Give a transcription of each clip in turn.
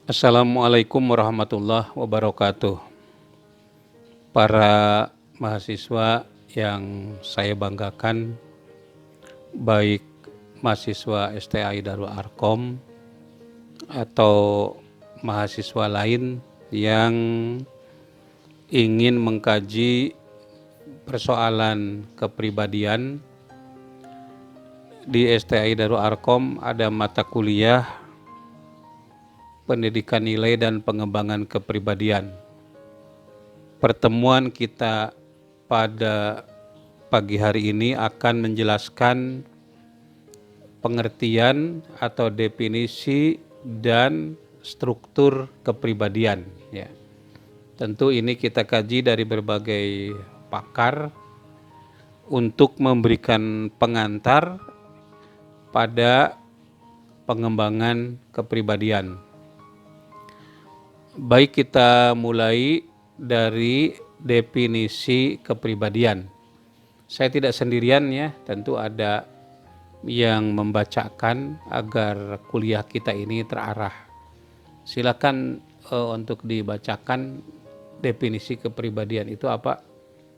Assalamualaikum warahmatullahi wabarakatuh. Para mahasiswa yang saya banggakan, baik mahasiswa STAI Darul Arkom atau mahasiswa lain yang ingin mengkaji persoalan kepribadian. Di STAI Darul Arkom ada mata kuliah pendidikan nilai dan pengembangan kepribadian. Pertemuan kita pada pagi hari ini akan menjelaskan pengertian atau definisi dan struktur kepribadian. Ya. Tentu ini kita kaji dari berbagai pakar untuk memberikan pengantar pada pengembangan kepribadian. Baik, kita mulai dari definisi kepribadian. Saya tidak sendirian ya, tentu ada yang membacakan agar kuliah kita ini terarah. Silakan untuk dibacakan definisi kepribadian itu apa?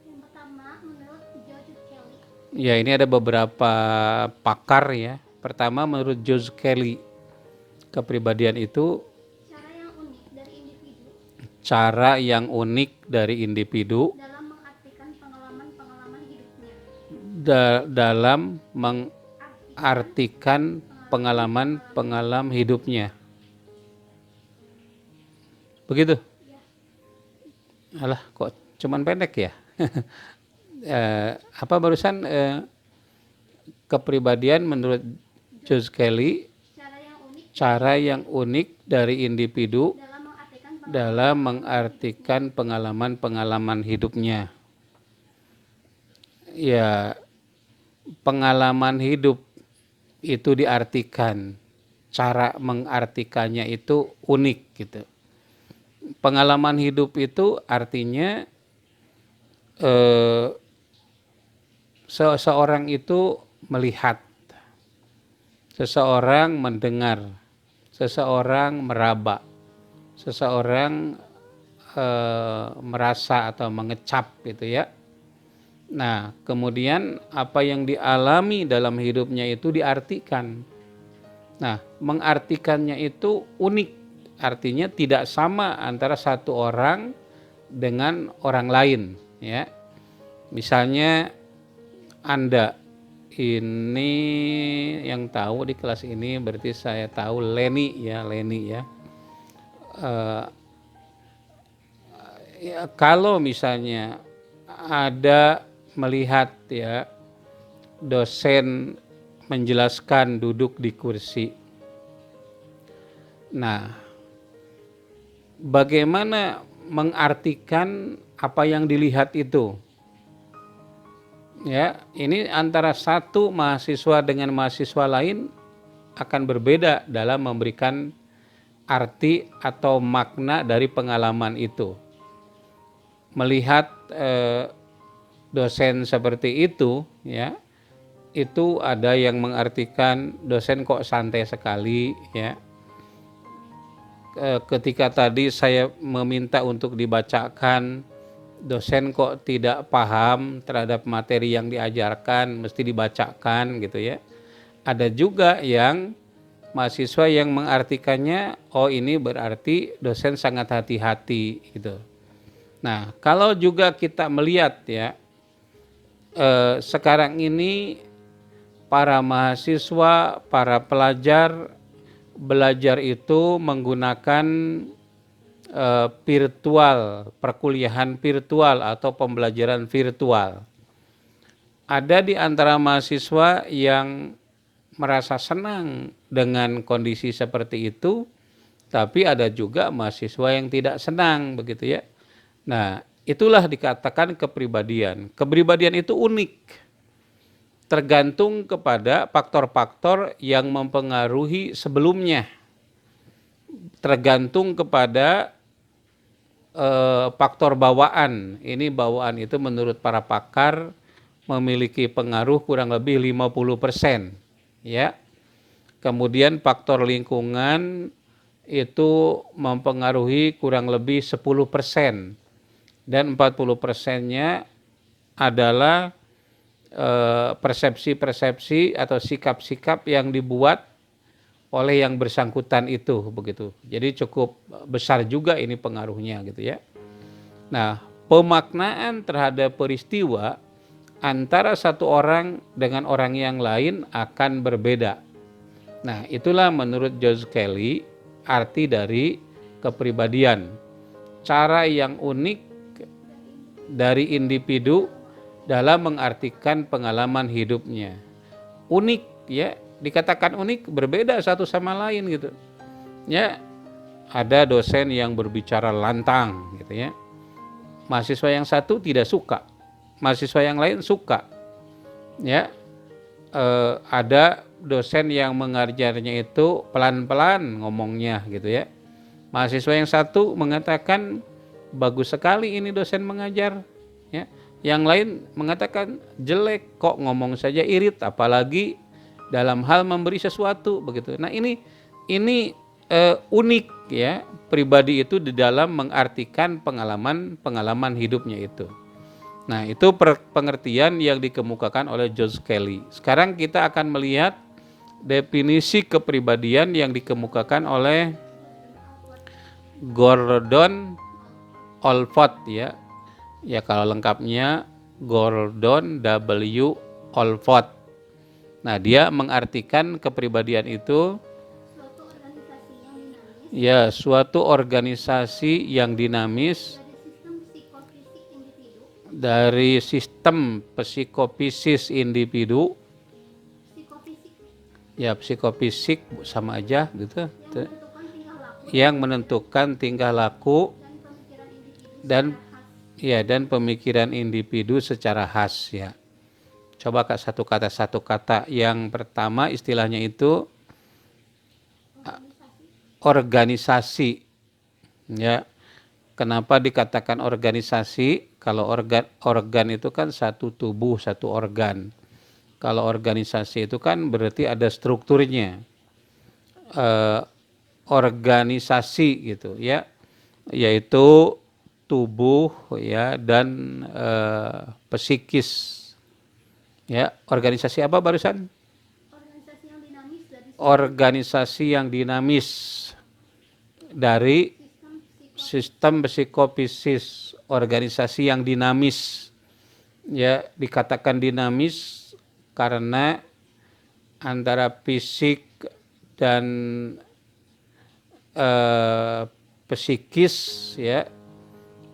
Yang pertama, menurut Joseph Kelly. Ya, ini ada beberapa pakar ya. Pertama, menurut Joseph Kelly, kepribadian itu cara yang unik dari individu dalam mengartikan pengalaman-pengalaman hidupnya. Dalam mengartikan pengalaman-pengalaman hidupnya. Begitu? Alah, kok cuman pendek ya? Apa barusan kepribadian menurut Joseph Kelly, cara yang unik dari individu dalam mengartikan pengalaman-pengalaman hidupnya. Ya, pengalaman hidup itu diartikan, cara mengartikannya itu unik gitu. Pengalaman hidup itu artinya seseorang itu melihat, seseorang mendengar, seseorang meraba, seseorang merasa atau mengecap gitu ya. Nah, kemudian apa yang dialami dalam hidupnya itu diartikan. Nah, mengartikannya itu unik, artinya tidak sama antara satu orang dengan orang lain ya. Misalnya Anda ini yang tahu di kelas ini berarti saya tahu Leni ya. Ya, kalau misalnya ada melihat ya dosen menjelaskan duduk di kursi. Nah, bagaimana mengartikan apa yang dilihat itu? Ya, ini antara satu mahasiswa dengan mahasiswa lain akan berbeda dalam memberikan arti atau makna dari pengalaman itu. Melihat dosen seperti itu ya, itu ada yang mengartikan dosen kok santai sekali ya. Ketika tadi saya meminta untuk dibacakan, dosen kok tidak paham terhadap materi yang diajarkan, mesti dibacakan gitu ya. Ada juga yang mahasiswa yang mengartikannya, oh ini berarti dosen sangat hati-hati gitu. Nah, kalau juga kita melihat ya, sekarang ini para mahasiswa, para pelajar belajar itu menggunakan virtual, perkuliahan virtual atau pembelajaran virtual. Ada di antara mahasiswa yang merasa senang dengan kondisi seperti itu, tapi ada juga mahasiswa yang tidak senang begitu ya. Nah, itulah dikatakan kepribadian. Kepribadian itu unik, tergantung kepada faktor-faktor yang mempengaruhi sebelumnya, tergantung kepada faktor bawaan. Ini bawaan itu menurut para pakar memiliki pengaruh kurang lebih 50% ya. Kemudian faktor lingkungan itu mempengaruhi kurang lebih 10%, dan 40%-nya adalah persepsi-persepsi atau sikap-sikap yang dibuat oleh yang bersangkutan itu, begitu. Jadi cukup besar juga ini pengaruhnya gitu ya. Nah, pemaknaan terhadap peristiwa antara satu orang dengan orang yang lain akan berbeda. Nah, itulah menurut George Kelly arti dari kepribadian. Cara yang unik dari individu dalam mengartikan pengalaman hidupnya. Unik ya, dikatakan unik berbeda satu sama lain gitu. Ya, ada dosen yang berbicara lantang gitu ya. Mahasiswa yang satu tidak suka, mahasiswa yang lain suka. Ya, ada dosen yang mengajarnya itu pelan-pelan ngomongnya gitu ya. Mahasiswa yang satu mengatakan bagus sekali ini dosen mengajar, ya. Yang lain mengatakan jelek, kok ngomong saja irit, apalagi dalam hal memberi sesuatu begitu. Nah ini unik ya, pribadi itu di dalam mengartikan pengalaman hidupnya itu. Nah itu pengertian yang dikemukakan oleh George Kelly. Sekarang kita akan melihat definisi kepribadian yang dikemukakan oleh Gordon Allport ya. Ya kalau lengkapnya Gordon W. Allport. Nah dia mengartikan kepribadian itu suatu organisasi yang dinamis dari sistem psikofisis individu. Ya psikofisik sama aja gitu. Yang menentukan tingkah laku dan pemikiran individu secara khas ya. Coba satu kata. Yang pertama istilahnya itu organisasi. Ya. Kenapa dikatakan organisasi? Kalau organ itu kan satu tubuh, satu organ. Kalau organisasi itu kan berarti ada strukturnya. Organisasi gitu ya. Yaitu tubuh ya dan psikis. Ya, organisasi apa barusan? Organisasi yang dinamis dari sistem psikofisis, organisasi yang dinamis. Ya, dikatakan dinamis karena antara fisik dan psikis ya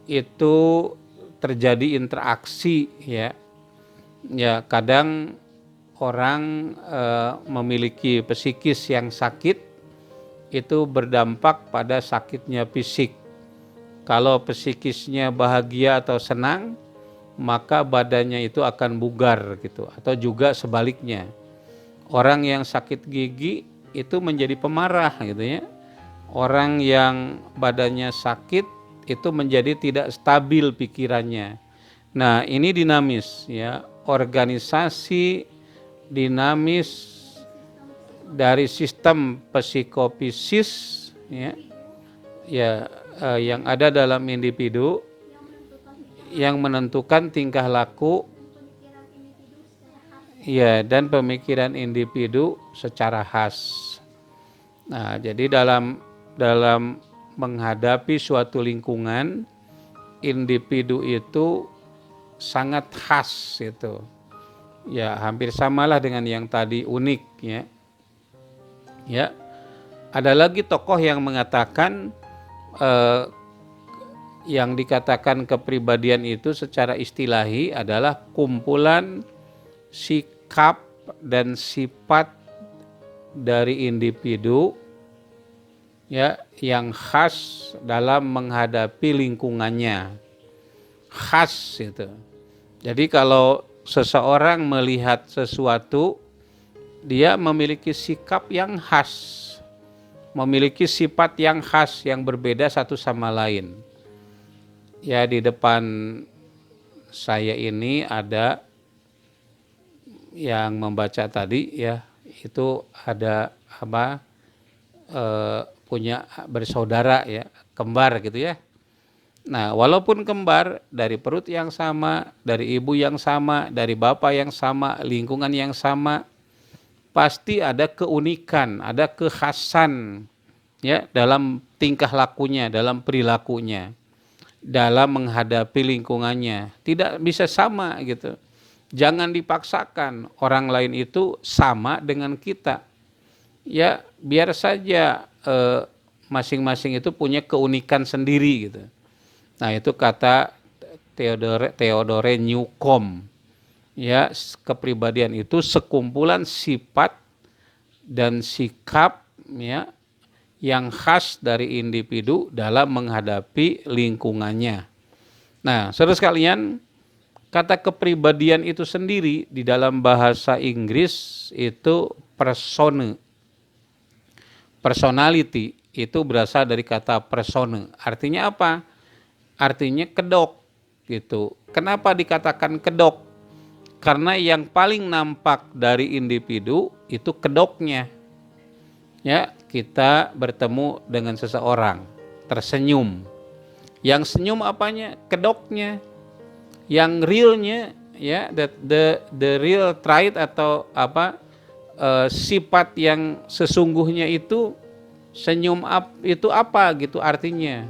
itu terjadi interaksi ya. Ya kadang orang memiliki psikis yang sakit itu berdampak pada sakitnya fisik. Kalau psikisnya bahagia atau senang, maka badannya itu akan bugar gitu. Atau juga sebaliknya. Orang yang sakit gigi itu menjadi pemarah gitu ya. Orang yang badannya sakit itu menjadi tidak stabil pikirannya. Nah, ini dinamis ya. Organisasi dinamis dari sistem psikofisis ya yang ada dalam individu yang menentukan tingkah laku ya dan pemikiran individu secara khas. Nah, jadi dalam menghadapi suatu lingkungan, individu itu sangat khas itu. Ya, hampir samalah dengan yang tadi unik ya. Ya. Ada lagi tokoh yang mengatakan yang dikatakan kepribadian itu secara istilahi adalah kumpulan sikap dan sifat dari individu ya yang khas dalam menghadapi lingkungannya. Khas itu. Jadi kalau seseorang melihat sesuatu, dia memiliki sikap yang khas, memiliki sifat yang khas yang berbeda satu sama lain. Ya di depan saya ini ada yang membaca tadi ya, itu ada punya bersaudara ya, kembar gitu ya. Nah, walaupun kembar dari perut yang sama, dari ibu yang sama, dari bapak yang sama, lingkungan yang sama, pasti ada keunikan, ada kekhasan ya dalam tingkah lakunya, dalam perilakunya, dalam menghadapi lingkungannya. Tidak bisa sama gitu. Jangan dipaksakan orang lain itu sama dengan kita. Ya, biar saja masing-masing itu punya keunikan sendiri gitu. Nah, itu kata Theodore Newcomb. Ya, kepribadian itu sekumpulan sifat dan sikap ya yang khas dari individu dalam menghadapi lingkungannya. Nah, saudara sekalian, kata kepribadian itu sendiri di dalam bahasa Inggris itu persone. Personality itu berasal dari kata persone. Artinya apa? Artinya kedok gitu. Kenapa dikatakan kedok? Karena yang paling nampak dari individu itu kedoknya. Ya, kita bertemu dengan seseorang, tersenyum. Yang senyum apanya? Kedoknya. Yang realnya ya, the real trait atau apa sifat yang sesungguhnya itu senyum itu apa gitu artinya.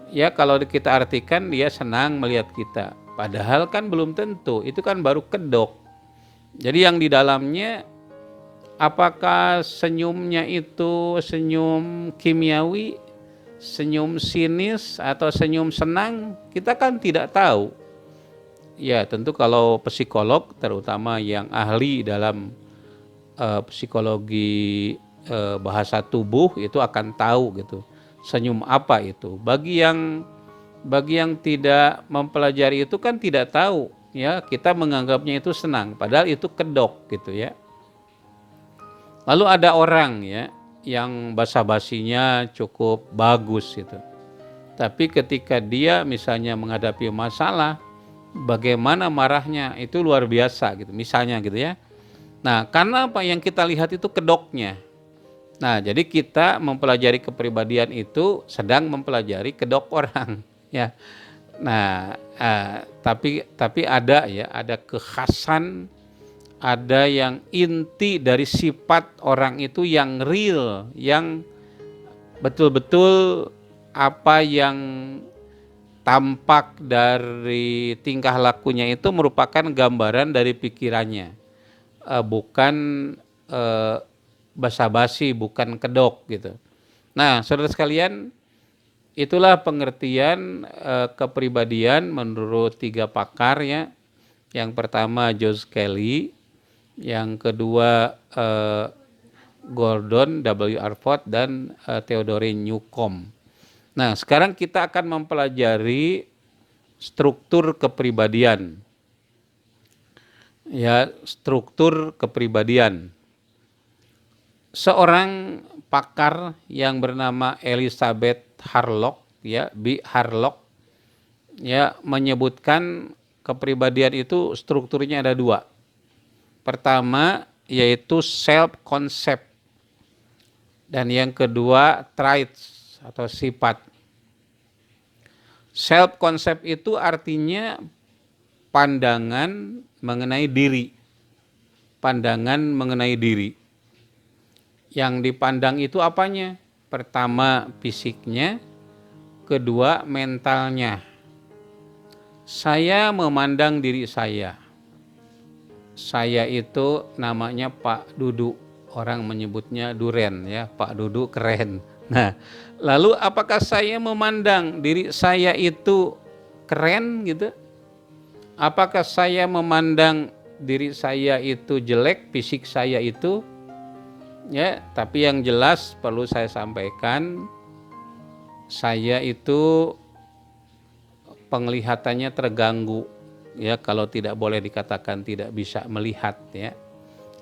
Ya, kalau kita artikan dia senang melihat kita. Padahal kan belum tentu, itu kan baru kedok. Jadi yang di dalamnya, apakah senyumnya itu senyum kimiawi, senyum sinis, atau senyum senang, kita kan tidak tahu. Ya, tentu kalau psikolog, terutama yang ahli dalam psikologi bahasa tubuh, itu akan tahu gitu. Senyum apa itu? Bagi yang tidak mempelajari itu kan tidak tahu ya, kita menganggapnya itu senang padahal itu kedok gitu ya. Lalu ada orang ya yang basa-basinya cukup bagus gitu. Tapi ketika dia misalnya menghadapi masalah, bagaimana marahnya itu luar biasa gitu misalnya gitu ya. Nah, karena apa yang kita lihat itu kedoknya. Nah, jadi kita mempelajari kepribadian itu sedang mempelajari kedok orang, ya. Nah, tapi ada ya, ada kekhasan, ada yang inti dari sifat orang itu yang real, yang betul-betul apa yang tampak dari tingkah lakunya itu merupakan gambaran dari pikirannya, bukan basa-basi, bukan kedok gitu. Nah, saudara sekalian, itulah pengertian kepribadian menurut 3 pakar ya. Yang pertama Josh Kelly, yang kedua Gordon W.R. Ford, dan Theodore Newcomb. Nah, sekarang kita akan mempelajari struktur kepribadian. Ya, struktur kepribadian. Seorang pakar yang bernama Elizabeth Harlock ya, B. Harlock ya, menyebutkan kepribadian itu strukturnya ada 2. Pertama yaitu self concept, dan yang kedua traits atau sifat. Self concept itu artinya pandangan mengenai diri. Pandangan mengenai diri. Yang dipandang itu apanya? Pertama fisiknya, kedua mentalnya. Saya memandang diri saya. Saya itu namanya Pak Dudu. Orang menyebutnya Duren ya, Pak Dudu keren. Nah, lalu apakah saya memandang diri saya itu keren gitu? Apakah saya memandang diri saya itu jelek, fisik saya itu? Ya, tapi yang jelas perlu saya sampaikan, saya itu penglihatannya terganggu ya, kalau tidak boleh dikatakan tidak bisa melihat ya.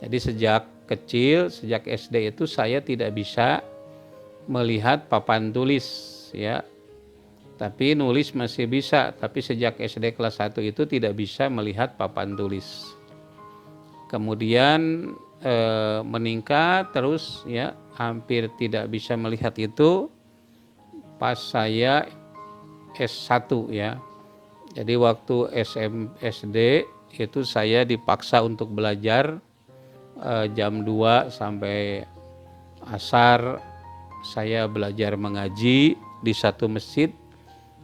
Jadi sejak kecil, sejak SD itu saya tidak bisa melihat papan tulis ya. Tapi nulis masih bisa, tapi sejak SD kelas 1 itu tidak bisa melihat papan tulis. Kemudian meningkat terus ya, hampir tidak bisa melihat itu pas saya S1 ya. Jadi waktu SD itu saya dipaksa untuk belajar jam 2 sampai asar. Saya belajar mengaji di satu masjid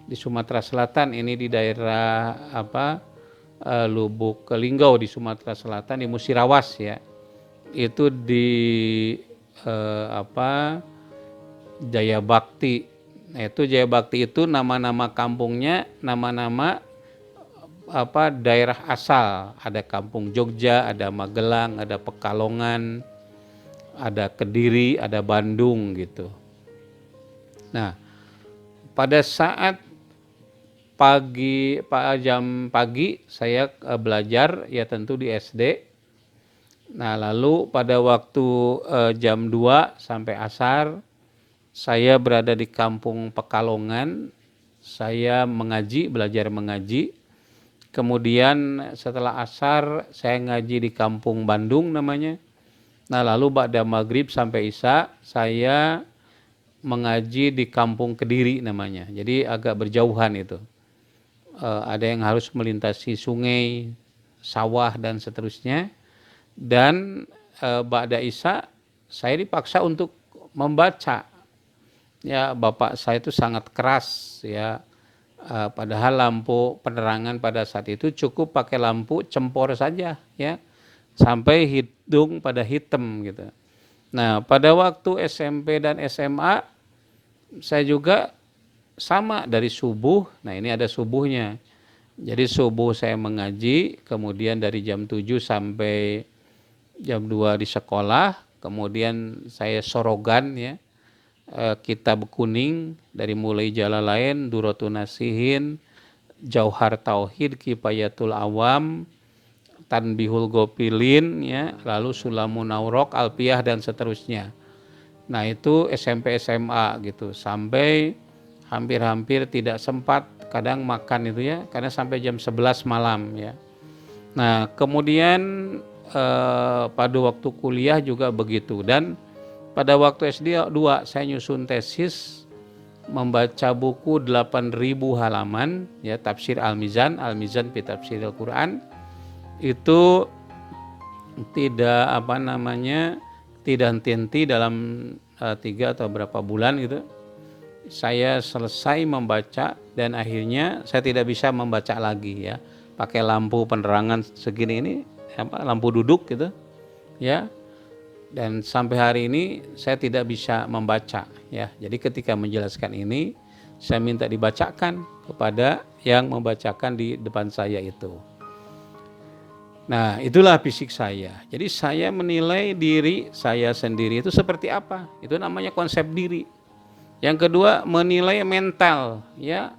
di Sumatera Selatan, ini di daerah Lubuk Linggau di Sumatera Selatan, di Musirawas ya. Itu di Jaya Bakti. Nah, itu Jaya Bakti itu nama-nama kampungnya nama-nama daerah asal. Ada Kampung Jogja, ada Magelang, ada Pekalongan, ada Kediri, ada Bandung gitu. Nah, pada saat jam pagi saya belajar ya tentu di SD. Nah, lalu pada waktu jam 2 sampai asar saya berada di Kampung Pekalongan. Saya belajar mengaji. Kemudian setelah asar saya ngaji di Kampung Bandung namanya. Nah, lalu pada maghrib sampai isya saya mengaji di Kampung Kediri namanya. Jadi agak berjauhan itu. Ada yang harus melintasi sungai, sawah dan seterusnya. Dan ba'da isya saya dipaksa untuk membaca. Ya, bapak saya itu sangat keras ya. Padahal lampu penerangan pada saat itu cukup pakai lampu cempor saja ya. Sampai hidung pada hitam gitu. Nah, pada waktu SMP dan SMA saya juga sama dari subuh. Nah, ini ada subuhnya. Jadi subuh saya mengaji, kemudian dari jam 7 sampai jam 2 di sekolah, kemudian saya sorogan ya. Kitab kuning dari mulai Jalalain, Duratun Nasihin, Jauhar Tauhid, Kifayatul Awam, Tanbihul Gopilin ya, lalu Sulamun Aurok, Alpiyah dan seterusnya. Nah, itu SMP SMA gitu, sampai hampir-hampir tidak sempat kadang makan itu ya, karena sampai jam 11 malam ya. Nah, kemudian pada waktu kuliah juga begitu, dan pada waktu SD 2 saya nyusun tesis membaca buku 8.000 halaman ya, tafsir Al-Mizan fi Tafsir Al-Quran. Itu tidak tidak henti-henti dalam 3 atau berapa bulan gitu. Saya selesai membaca dan akhirnya saya tidak bisa membaca lagi ya. Pakai lampu penerangan segini ini, lampu duduk gitu ya. Dan sampai hari ini saya tidak bisa membaca ya. Jadi ketika menjelaskan ini saya minta dibacakan kepada yang membacakan di depan saya itu. Nah, itulah fisik saya. Jadi saya menilai diri saya sendiri itu seperti apa. Itu namanya konsep diri. Yang kedua, menilai mental ya,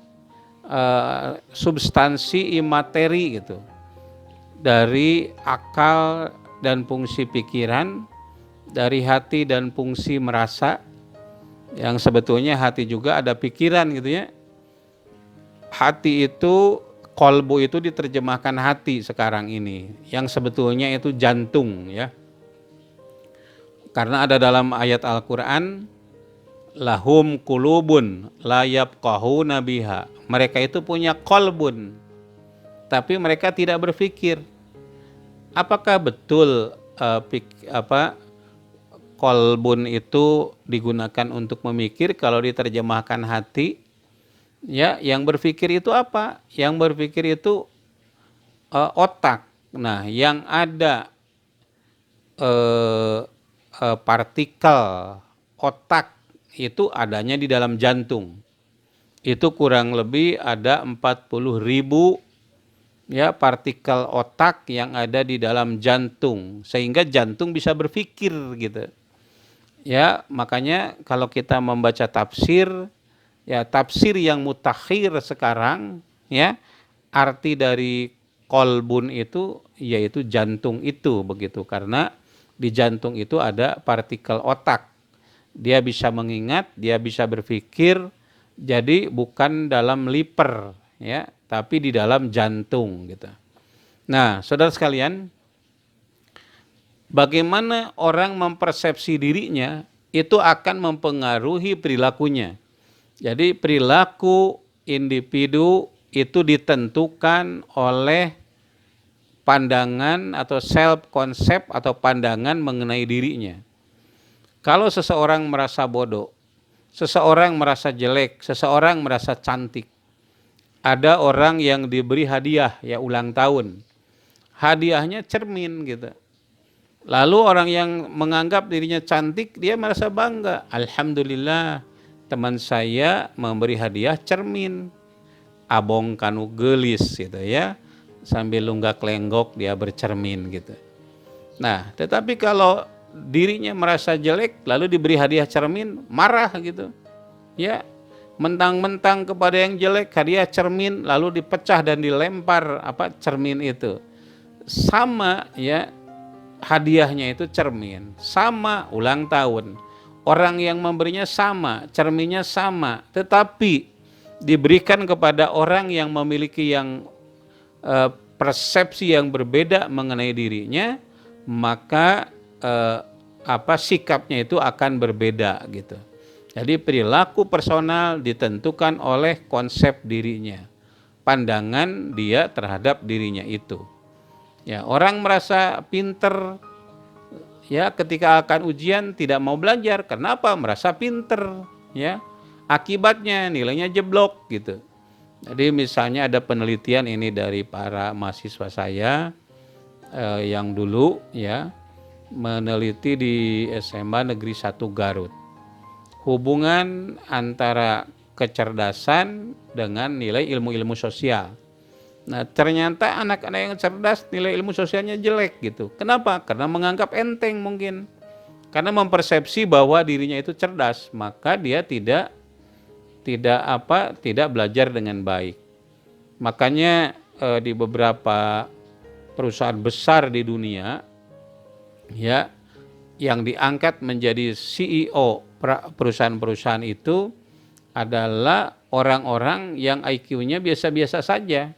substansi imateri gitu. Dari akal dan fungsi pikiran, dari hati dan fungsi merasa, yang sebetulnya hati juga ada pikiran gitu ya. Hati itu, kolbu itu diterjemahkan hati sekarang ini, yang sebetulnya itu jantung ya. Karena ada dalam ayat Al-Quran, lahum kulubun la yafqahuna biha. Mereka itu punya kolbun, tapi mereka tidak berpikir. Apakah betul kolbun itu digunakan untuk memikir? Kalau diterjemahkan hati, ya, yang berpikir itu apa? Yang berpikir itu otak. Nah, yang ada partikel otak itu adanya di dalam jantung. Itu kurang lebih ada 40.000 ya partikel otak yang ada di dalam jantung, sehingga jantung bisa berpikir gitu. Ya, makanya kalau kita membaca tafsir, ya tafsir yang mutakhir sekarang ya, arti dari kolbun itu yaitu jantung itu begitu, karena di jantung itu ada partikel otak. Dia bisa mengingat, dia bisa berpikir, jadi bukan dalam liver ya, tapi di dalam jantung gitu. Nah, saudara sekalian, Bagaimana orang mempersepsi dirinya itu akan mempengaruhi perilakunya. Jadi perilaku individu itu ditentukan oleh pandangan atau self konsep atau pandangan mengenai dirinya. Kalau seseorang merasa bodoh, seseorang merasa jelek, seseorang merasa cantik. Ada orang yang diberi hadiah ya ulang tahun. Hadiahnya cermin gitu. Lalu orang yang menganggap dirinya cantik, dia merasa bangga. Alhamdulillah, teman saya memberi hadiah cermin. Abong kanu gelis gitu ya. Sambil lunggak lenggok dia bercermin gitu. Nah, tetapi kalau dirinya merasa jelek lalu diberi hadiah cermin, marah gitu. Ya, mentang-mentang kepada yang jelek hadiah cermin lalu dipecah dan dilempar cermin itu. Sama ya, hadiahnya itu cermin, sama ulang tahun. Orang yang memberinya sama, cerminnya sama, tetapi diberikan kepada orang yang memiliki persepsi yang berbeda mengenai dirinya, maka sikapnya itu akan berbeda gitu. Jadi perilaku personal ditentukan oleh konsep dirinya, pandangan dia terhadap dirinya itu. Ya, orang merasa pinter ya ketika akan ujian tidak mau belajar. Kenapa? Merasa pinter ya. Akibatnya nilainya jeblok gitu. Jadi misalnya ada penelitian ini dari para mahasiswa saya yang dulu ya meneliti di SMA Negeri 1 Garut. Hubungan antara kecerdasan dengan nilai ilmu-ilmu sosial. Nah, ternyata anak-anak yang cerdas nilai ilmu sosialnya jelek gitu. Kenapa? Karena menganggap enteng mungkin. Karena mempersepsi bahwa dirinya itu cerdas, maka dia tidak belajar dengan baik. Makanya di beberapa perusahaan besar di dunia ya yang diangkat menjadi CEO perusahaan-perusahaan itu adalah orang-orang yang IQ-nya biasa-biasa saja.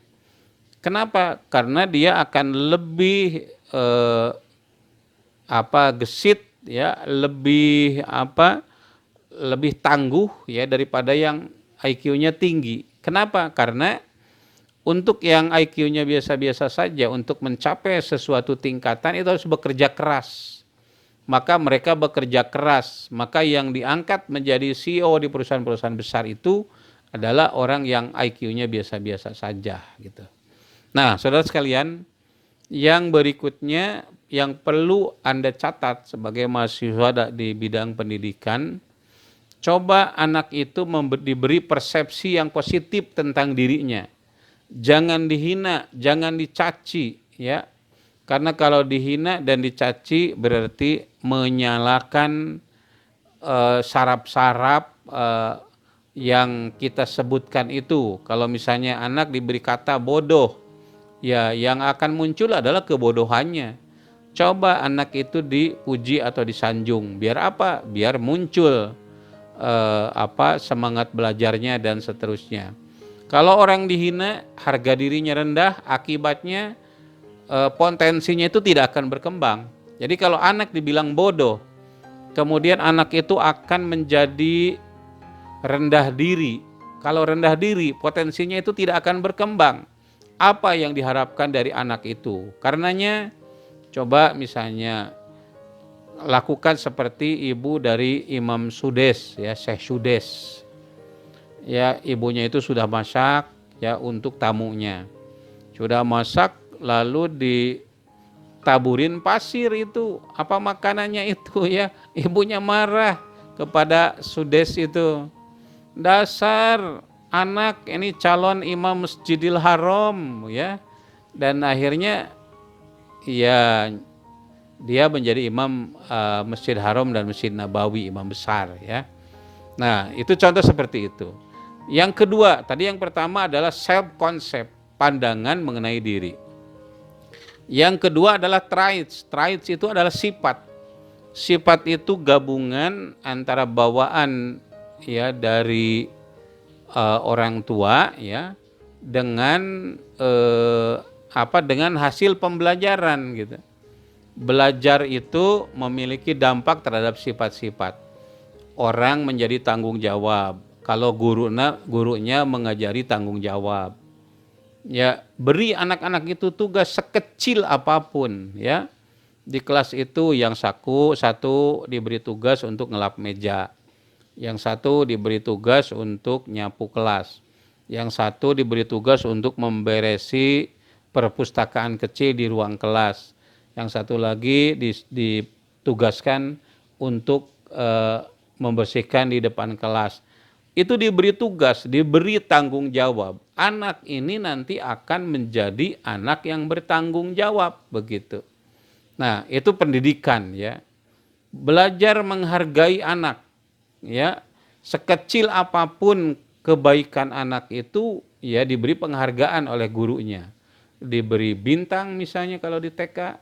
Kenapa? Karena dia akan lebih gesit ya, lebih tangguh ya daripada yang IQ-nya tinggi. Kenapa? Karena untuk yang IQ-nya biasa-biasa saja, untuk mencapai sesuatu tingkatan itu harus bekerja keras. Maka mereka bekerja keras. Maka yang diangkat menjadi CEO di perusahaan-perusahaan besar itu adalah orang yang IQ-nya biasa-biasa saja gitu. Nah, saudara sekalian, yang berikutnya yang perlu Anda catat sebagai mahasiswa di bidang pendidikan, coba anak itu diberi persepsi yang positif tentang dirinya. Jangan dihina, jangan dicaci, ya. Karena kalau dihina dan dicaci berarti menyalakan saraf-saraf yang kita sebutkan itu. Kalau misalnya anak diberi kata bodoh, ya yang akan muncul adalah kebodohannya. Coba anak itu dipuji atau disanjung, biar apa? Biar muncul semangat belajarnya dan seterusnya. Kalau orang dihina, harga dirinya rendah, akibatnya potensinya itu tidak akan berkembang. Jadi kalau anak dibilang bodoh, kemudian anak itu akan menjadi rendah diri. Kalau rendah diri, potensinya itu tidak akan berkembang. Apa yang diharapkan dari anak itu? Karenanya coba misalnya lakukan seperti ibu dari Imam Sudes ya, Syekh Sudes. Ya, ibunya itu sudah masak ya untuk tamunya. Sudah masak lalu ditaburin pasir itu apa makanannya itu ya. Ibunya marah kepada Sudes itu. Dasar anak ini calon imam Masjidil Haram ya. Dan akhirnya ya dia menjadi imam Masjid Haram dan Masjid Nabawi, imam besar ya. Nah, itu contoh seperti itu. Yang kedua, tadi yang pertama adalah self concept, pandangan mengenai diri. Yang kedua adalah traits. Traits itu adalah sifat. Sifat itu gabungan antara bawaan ya dari orang tua ya dengan dengan hasil pembelajaran gitu. belajar itu memiliki dampak terhadap sifat-sifat. Orang menjadi tanggung jawab. Kalau gurunya mengajari tanggung jawab. Ya, beri anak-anak itu tugas sekecil apapun, ya. Di kelas itu yang satu diberi tugas untuk ngelap meja. Yang satu diberi tugas untuk nyapu kelas. Yang satu diberi tugas untuk memberesi perpustakaan kecil di ruang kelas. Yang satu lagi ditugaskan untuk membersihkan di depan kelas. Itu diberi tugas, diberi tanggung jawab. Anak ini nanti akan menjadi anak yang bertanggung jawab, begitu. Nah, itu pendidikan, ya. Belajar menghargai anak, ya. Sekecil apapun kebaikan anak itu, ya, diberi penghargaan oleh gurunya. Diberi bintang misalnya kalau di TK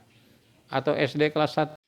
atau SD kelas 1.